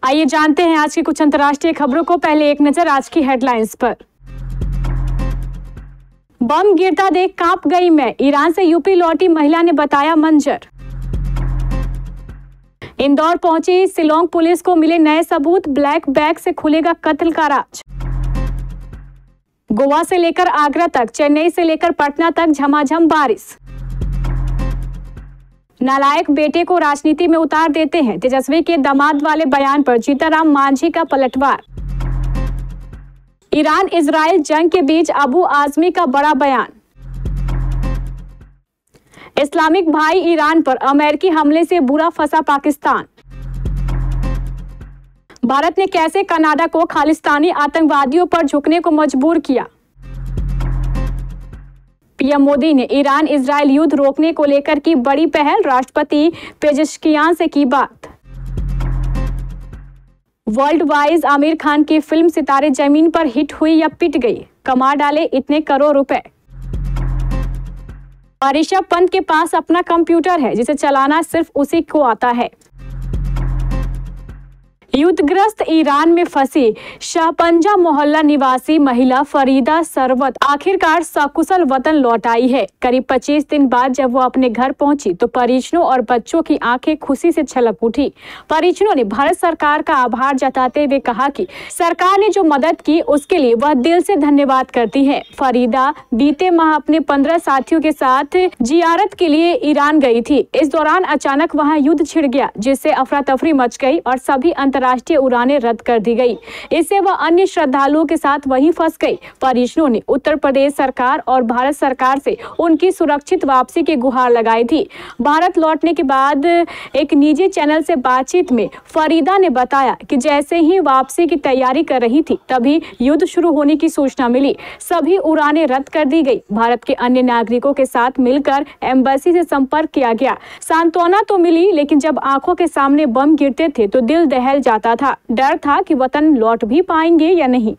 आइए जानते हैं आज की कुछ अंतर्राष्ट्रीय खबरों को। पहले एक नजर आज की हेडलाइंस पर। बम गिरता देख कांप गई मैं, ईरान से यूपी लौटी महिला ने बताया मंजर। इंदौर पहुंची शिलोंग पुलिस को मिले नए सबूत, ब्लैक बैग से खुलेगा कत्ल का राज। गोवा से लेकर आगरा तक, चेन्नई से लेकर पटना तक झमाझम बारिश। नालायक बेटे को राजनीति में उतार देते हैं, तेजस्वी के दामाद वाले बयान पर जीतनराम मांझी का पलटवार। ईरान इजराइल जंग के बीच अबू आजमी का बड़ा बयान। इस्लामिक भाई ईरान पर अमेरिकी हमले से बुरा फंसा पाकिस्तान। भारत ने कैसे कनाडा को खालिस्तानी आतंकवादियों पर झुकने को मजबूर किया। पीएम मोदी ने ईरान इजराइल युद्ध रोकने को लेकर की बड़ी पहल, राष्ट्रपति पेजेश्कियान से की बात। वर्ल्ड वाइज आमिर खान की फिल्म सितारे जमीन पर हिट हुई या पिट गई, कमा डाले इतने करोड़ रुपए। ऋषभ पंत के पास अपना कंप्यूटर है जिसे चलाना सिर्फ उसी को आता है। युद्धग्रस्त ईरान में फंसी शाहपंजा मोहल्ला निवासी महिला फरीदा सरवत आखिरकार सकुशल वतन लौट आई है। करीब 25 दिन बाद जब वो अपने घर पहुंची तो परिजनों और बच्चों की आंखें खुशी से छलक उठी। परिजनों ने भारत सरकार का आभार जताते हुए कहा कि सरकार ने जो मदद की उसके लिए वह दिल से धन्यवाद करती है। फरीदा बीते माह अपने 15 साथियों के साथ जियारत के लिए ईरान गई थी। इस दौरान अचानक वहां युद्ध छिड़ गया जिससे अफरा तफरी मच गई और सभी राष्ट्रीय उड़ानें रद्द कर दी गई। इससे वह अन्य श्रद्धालुओं के साथ वहीं फंस गई। परिजनों ने उत्तर प्रदेश सरकार और भारत सरकार से उनकी सुरक्षित वापसी की गुहार लगाई थी। भारत लौटने के बाद एक निजी चैनल से बातचीत में फरीदा ने बताया कि जैसे ही वापसी की तैयारी कर रही थी तभी युद्ध शुरू होने की सूचना मिली। सभी उड़ानें रद्द कर दी गई। भारत के अन्य नागरिकों के साथ मिलकर एम्बेसी से संपर्क किया गया। सांत्वना तो मिली, लेकिन जब आंखों के सामने बम गिरते थे तो दिल दहल जाता था। डर था कि वतन लौट भी पाएंगे या नहीं।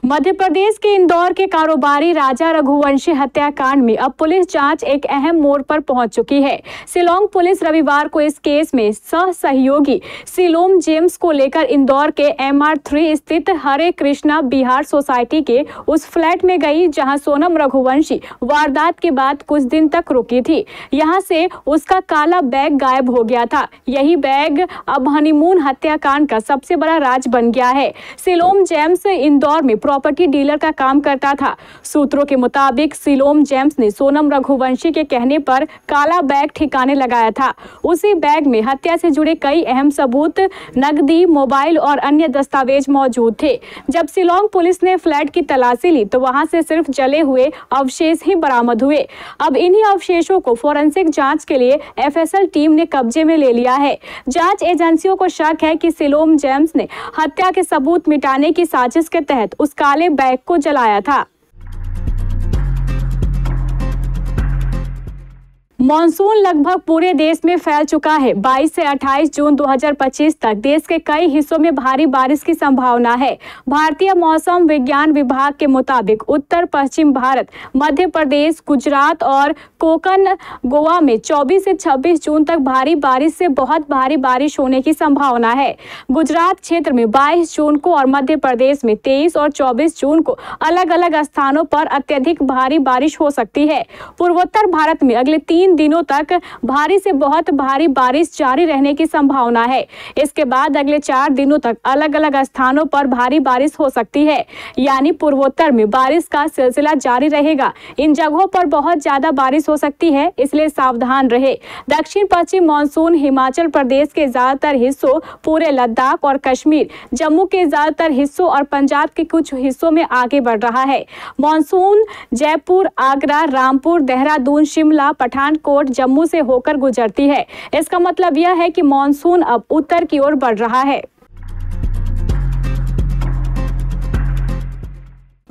मध्य प्रदेश के इंदौर के कारोबारी राजा रघुवंशी हत्याकांड में अब पुलिस जांच एक अहम मोड़ पर पहुंच चुकी है। शिलोंग पुलिस रविवार को इस केस में सह सहयोगी शिलोम जेम्स को लेकर इंदौर के MR3 स्थित हरे कृष्णा बिहार सोसाइटी के उस फ्लैट में गई जहां सोनम रघुवंशी वारदात के बाद कुछ दिन तक रुकी थी। यहां से उसका काला बैग गायब हो गया था। यही बैग अब हनीमून हत्याकांड का सबसे बड़ा राज बन गया है। शिलोम जेम्स इंदौर में प्रॉपर्टी डीलर का काम करता था। सूत्रों के मुताबिक शिलोम जेम्स ने सोनम रघुवंशी के कहने पर काला बैग ठिकाने लगाया था। उसी बैग में हत्या से जुड़े कई अहम सबूत, नकदी, मोबाइल और अन्य दस्तावेज मौजूद थे। जब शिलोंग पुलिस ने फ्लैट की तलाशी ली तो वहां से सिर्फ जले हुए अवशेष ही बरामद हुए। अब इन्हीं अवशेषों को फोरेंसिक जांच के लिए FSL टीम ने कब्जे में ले लिया है। जांच एजेंसियों को शक है कि शिलोम जेम्स ने हत्या के सबूत मिटाने की साजिश के तहत उस काले बैग को जलाया था। मॉनसून लगभग पूरे देश में फैल चुका है। 22 से 28 जून 2025 तक देश के कई हिस्सों में भारी बारिश की संभावना है। भारतीय मौसम विज्ञान विभाग के मुताबिक उत्तर पश्चिम भारत, मध्य प्रदेश, गुजरात और कोंकण गोवा में 24 से 26 जून तक भारी बारिश से बहुत भारी बारिश होने की संभावना है। गुजरात क्षेत्र में 22 जून को और मध्य प्रदेश में 23 और 24 जून को अलग अलग स्थानों पर अत्यधिक भारी बारिश हो सकती है। पूर्वोत्तर भारत में अगले 3 दिनों तक भारी से बहुत भारी बारिश जारी रहने की संभावना है। इसके बाद अगले 4 दिनों तक अलग अलग स्थानों पर भारी बारिश हो सकती है। यानी पूर्वोत्तर में बारिश का सिलसिला जारी रहेगा। इन जगहों पर बहुत ज्यादा बारिश हो सकती है, इसलिए सावधान रहे। दक्षिण पश्चिम मानसून हिमाचल प्रदेश के ज्यादातर हिस्सों, पूरे लद्दाख और कश्मीर, जम्मू के ज्यादातर हिस्सों और पंजाब के कुछ हिस्सों में आगे बढ़ रहा है। मानसून जयपुर, आगरा, रामपुर, देहरादून, शिमला, पठानकोट, जम्मू से होकर गुजरती है। इसका मतलब यह है कि मॉनसून अब उत्तर की ओर बढ़ रहा है।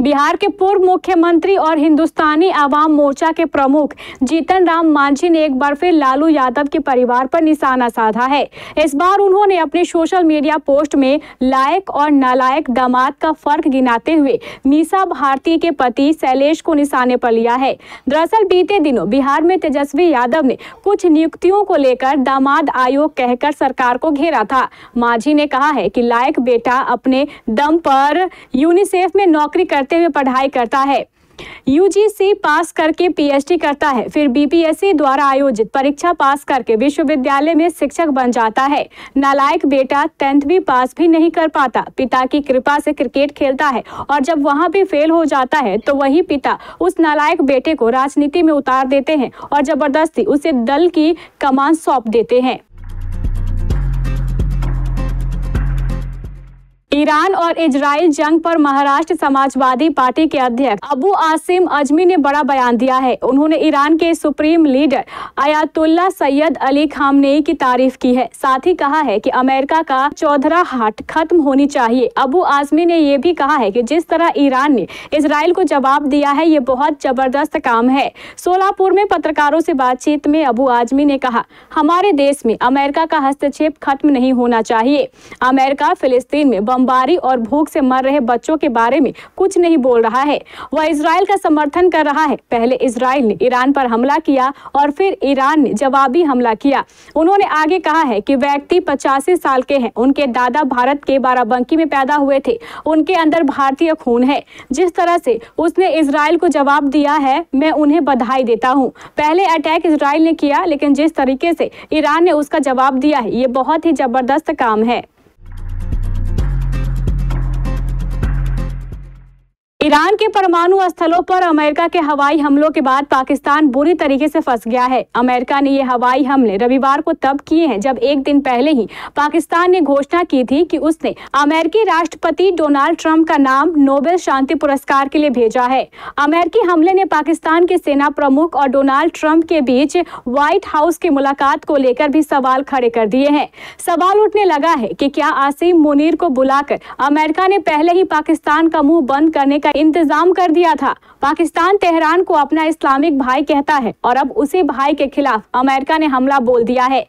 बिहार के पूर्व मुख्यमंत्री और हिंदुस्तानी आवाम मोर्चा के प्रमुख जीतन राम मांझी ने एक बार फिर लालू यादव के परिवार पर निशाना साधा है। इस बार उन्होंने अपने सोशल मीडिया पोस्ट में लायक और नालायक दामाद का फर्क गिनाते हुए मीसा भारती के पति शैलेश को निशाने पर लिया है। दरअसल बीते दिनों बिहार में तेजस्वी यादव ने कुछ नियुक्तियों को लेकर दामाद आयोग कहकर सरकार को घेरा था। मांझी ने कहा है कि लायक बेटा अपने दम पर यूनिसेफ में नौकरी करते हुए पढ़ाई करता है, यूजीसी पास करके पीएचडी करता है, फिर बीपीएससी द्वारा आयोजित परीक्षा पास करके विश्वविद्यालय में शिक्षक बन जाता है। नालायक बेटा 10वीं पास भी नहीं कर पाता, पिता की कृपा से क्रिकेट खेलता है और जब वहां भी फेल हो जाता है तो वही पिता उस नालायक बेटे को राजनीति में उतार देते हैं और जबरदस्ती उसे दल की कमान सौंप देते हैं। ईरान और इजराइल जंग पर महाराष्ट्र समाजवादी पार्टी के अध्यक्ष अबू आसिम अजमी ने बड़ा बयान दिया है। उन्होंने ईरान के supreme leader Ayatollah Syed Ali Khamenei की तारीफ की है। साथ ही कहा है कि अमेरिका का चौधराहट खत्म होनी चाहिए। अबू आजमी ने यह भी कहा है कि जिस तरह ईरान ने इजराइल को जवाब दिया है, ये बहुत जबरदस्त काम है। सोलापुर में पत्रकारों से बातचीत में अबू आजमी ने कहा, हमारे देश में अमेरिका का हस्तक्षेप खत्म नहीं होना चाहिए। अमेरिका फिलिस्तीन में बमबारी और भूख से मर रहे बच्चों के बारे में कुछ नहीं बोल रहा है, वह इजराइल का समर्थन कर रहा है। पहले इजराइल ने ईरान पर हमला किया और फिर ईरान ने जवाबी हमला किया। उन्होंने आगे कहा है कि व्यक्ति 85 साल के हैं, उनके दादा भारत के बाराबंकी में पैदा हुए थे, उनके अंदर भारतीय खून है। जिस तरह से उसने इजराइल को जवाब दिया है, मैं उन्हें बधाई देता हूँ। पहले अटैक इजराइल ने किया, लेकिन जिस तरीके से ईरान ने उसका जवाब दिया है, ये बहुत ही जबरदस्त काम है। ईरान के परमाणु स्थलों पर अमेरिका के हवाई हमलों के बाद पाकिस्तान बुरी तरीके से फंस गया है। अमेरिका ने ये हवाई हमले रविवार को तब किए हैं जब एक दिन पहले ही पाकिस्तान ने घोषणा की थी कि उसने अमेरिकी राष्ट्रपति डोनाल्ड ट्रंप का नाम नोबेल शांति पुरस्कार के लिए भेजा है। अमेरिकी हमले ने पाकिस्तान के सेना प्रमुख और डोनाल्ड ट्रंप के बीच व्हाइट हाउस की मुलाकात को लेकर भी सवाल खड़े कर दिए हैं। सवाल उठने लगा है कि क्या आसिम मुनीर को बुलाकर अमेरिका ने पहले ही पाकिस्तान का मुंह बंद करने का इंतजाम कर दिया था। पाकिस्तान तेहरान को अपना इस्लामिक भाई कहता है और अब उसी भाई के खिलाफ अमेरिका ने हमला बोल दिया है।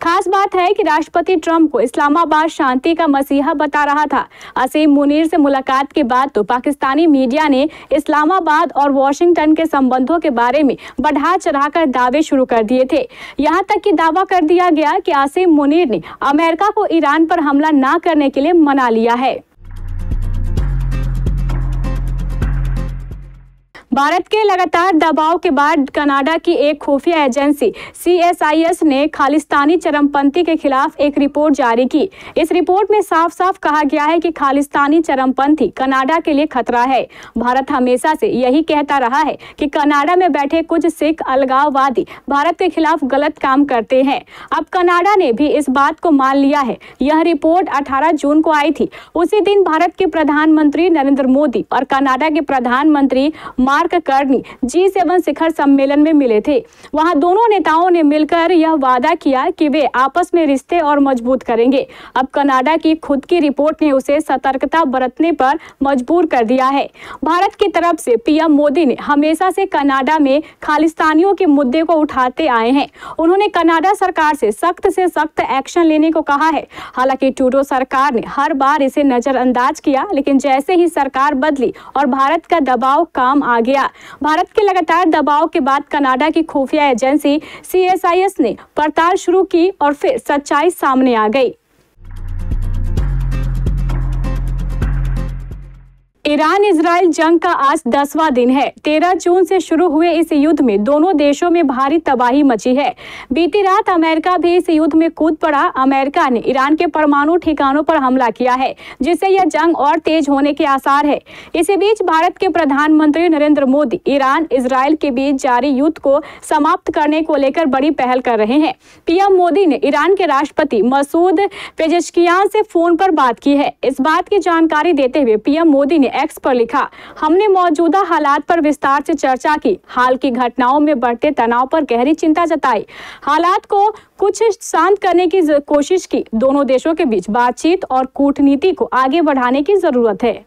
खास बात है कि राष्ट्रपति ट्रंप को इस्लामाबाद शांति का मसीहा बता रहा था। आसिम मुनीर से मुलाकात के बाद तो पाकिस्तानी मीडिया ने इस्लामाबाद और वॉशिंगटन के संबंधों के बारे में बढ़ा चढ़ाकर दावे शुरू कर दिए थे। यहाँ तक कि दावा कर दिया गया कि आसिम मुनीर ने अमेरिका को ईरान पर हमला न करने के लिए मना लिया है। भारत के लगातार दबाव के बाद कनाडा की एक खुफिया एजेंसी CSIS ने खालिस्तानी चरमपंथी के खिलाफ एक रिपोर्ट जारी की। इस रिपोर्ट में साफ साफ कहा गया है कि खालिस्तानी चरमपंथी कनाडा के लिए खतरा है। भारत हमेशा से यही कहता रहा है कि कनाडा में बैठे कुछ सिख अलगाववादी भारत के खिलाफ गलत काम करते हैं। अब कनाडा ने भी इस बात को मान लिया है। यह रिपोर्ट 18 जून को आई थी। उसी दिन भारत के प्रधानमंत्री नरेंद्र मोदी और कनाडा के प्रधानमंत्री मार्क कार्नी G7 शिखर सम्मेलन में मिले थे। वहां दोनों नेताओं ने मिलकर यह वादा किया कि वे आपस में रिश्ते और मजबूत करेंगे। अब कनाडा की खुद की रिपोर्ट ने उसे सतर्कता बरतने पर मजबूर कर दिया है। भारत की तरफ से पीएम मोदी ने हमेशा से कनाडा में खालिस्तानियों के मुद्दे को उठाते आए हैं। उन्होंने कनाडा सरकार से सख्त एक्शन लेने को कहा है। हालांकि ट्रूडो सरकार ने हर बार इसे नजरअंदाज किया, लेकिन जैसे ही सरकार बदली और भारत का दबाव काम आ गया। भारत के लगातार दबाव के बाद कनाडा की खुफिया एजेंसी CSIS ने पड़ताल शुरू की और फिर सच्चाई सामने आ गई। ईरान इजराइल जंग का आज 10वां दिन है। 13 जून से शुरू हुए इस युद्ध में दोनों देशों में भारी तबाही मची है। बीती रात अमेरिका भी इस युद्ध में कूद पड़ा। अमेरिका ने ईरान के परमाणु ठिकानों पर हमला किया है, जिससे यह जंग और तेज होने के आसार है। इसी बीच भारत के प्रधानमंत्री नरेंद्र मोदी ईरान इजराइल के बीच जारी युद्ध को समाप्त करने को लेकर बड़ी पहल कर रहे हैं। पीएम मोदी ने ईरान के राष्ट्रपति मसूद पेजेश्कियान से फोन पर बात की है। इस बात की जानकारी देते हुए पीएम मोदी ने एक्स पर लिखा, हमने मौजूदा हालात पर विस्तार से चर्चा की। हाल की घटनाओं में बढ़ते तनाव पर गहरी चिंता जताई। हालात को कुछ शांत करने की कोशिश की। दोनों देशों के बीच बातचीत और कूटनीति को आगे बढ़ाने की जरूरत है।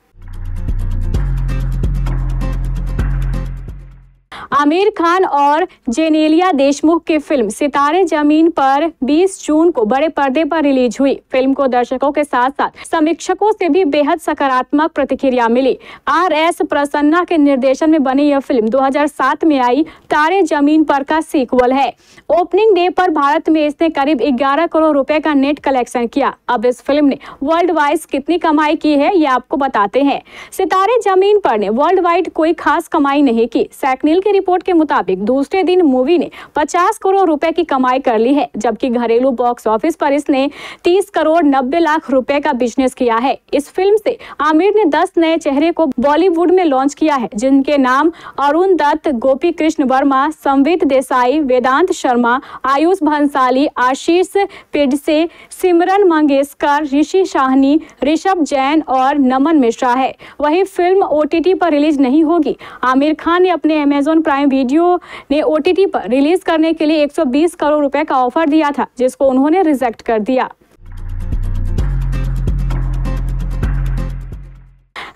आमिर खान और जेनेलिया देशमुख की फिल्म सितारे जमीन पर 20 जून को बड़े पर्दे पर रिलीज हुई। फिल्म को दर्शकों के साथ साथ समीक्षकों से भी बेहद सकारात्मक प्रतिक्रिया मिली। RS प्रसन्ना के निर्देशन में बनी यह फिल्म 2007 में आई तारे जमीन पर का सीक्वल है। ओपनिंग डे पर भारत में इसने करीब 11 करोड़ रुपए का नेट कलेक्शन किया। अब इस फिल्म ने वर्ल्ड वाइड कितनी कमाई की है ये आपको बताते हैं। सितारे जमीन पर ने वर्ल्ड वाइड कोई खास कमाई नहीं की। सैकनिल की रिपोर्ट के मुताबिक दूसरे दिन मूवी ने 50 करोड़ रुपए की कमाई कर ली है, जबकि घरेलू बॉक्स ऑफिस पर इसने 30 करोड़ 90 लाख रुपए का बिजनेस किया है। इस फिल्म से आमिर ने 10 नए चेहरे को बॉलीवुड में लॉन्च किया है, जिनके नाम अरुण दत्त, गोपी कृष्ण वर्मा, संवित देसाई, वेदांत शर्मा, आयुष भंसाली, आशीष पेडसे, सिमरन मंगेशकर, ऋषि शाहनी, ऋषभ जैन और नमन मिश्रा है। वही फिल्म OTT पर रिलीज नहीं होगी। आमिर खान ने अपने Amazon प्राइम वीडियो ने OTT पर रिलीज करने के लिए 120 करोड़ रुपए का ऑफर दिया था, जिसको उन्होंने रिजेक्ट कर दिया।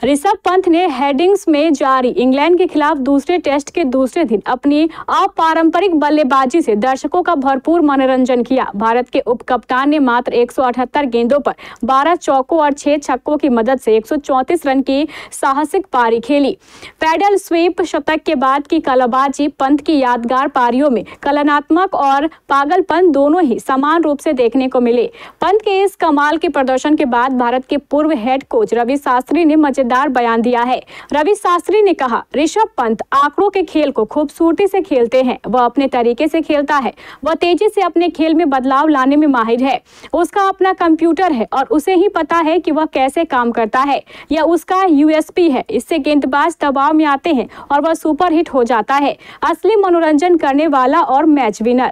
ऋषभ पंत ने हेडिंग्स में जारी इंग्लैंड के खिलाफ दूसरे टेस्ट के दूसरे दिन अपनी अपारंपरिक बल्लेबाजी से दर्शकों का भरपूर मनोरंजन किया। भारत के उप कप्तान ने मात्र 178 गेंदों पर 12 चौकों और 6 छक्कों की मदद से 134 रन की साहसिक पारी खेली। पैडल स्वीप शतक के बाद की कलाबाजी पंत की यादगार पारियों में कलात्मक और पागलपन दोनों ही समान रूप से देखने को मिले। पंत के इस कमाल के प्रदर्शन के बाद भारत के पूर्व हेड कोच रवि शास्त्री ने मजेदार बयान दिया है। रवि शास्त्री ने कहा, ऋषभ पंत आंकड़ों के खेल को खूबसूरती से खेलते हैं। वह अपने तरीके से खेलता है। वह तेजी से अपने खेल में बदलाव लाने में माहिर है। उसका अपना कंप्यूटर है और उसे ही पता है कि वह कैसे काम करता है। यह उसका USP है। इससे गेंदबाज दबाव में आते हैं और वह सुपर हिट हो जाता है। असली मनोरंजन करने वाला और मैच विनर।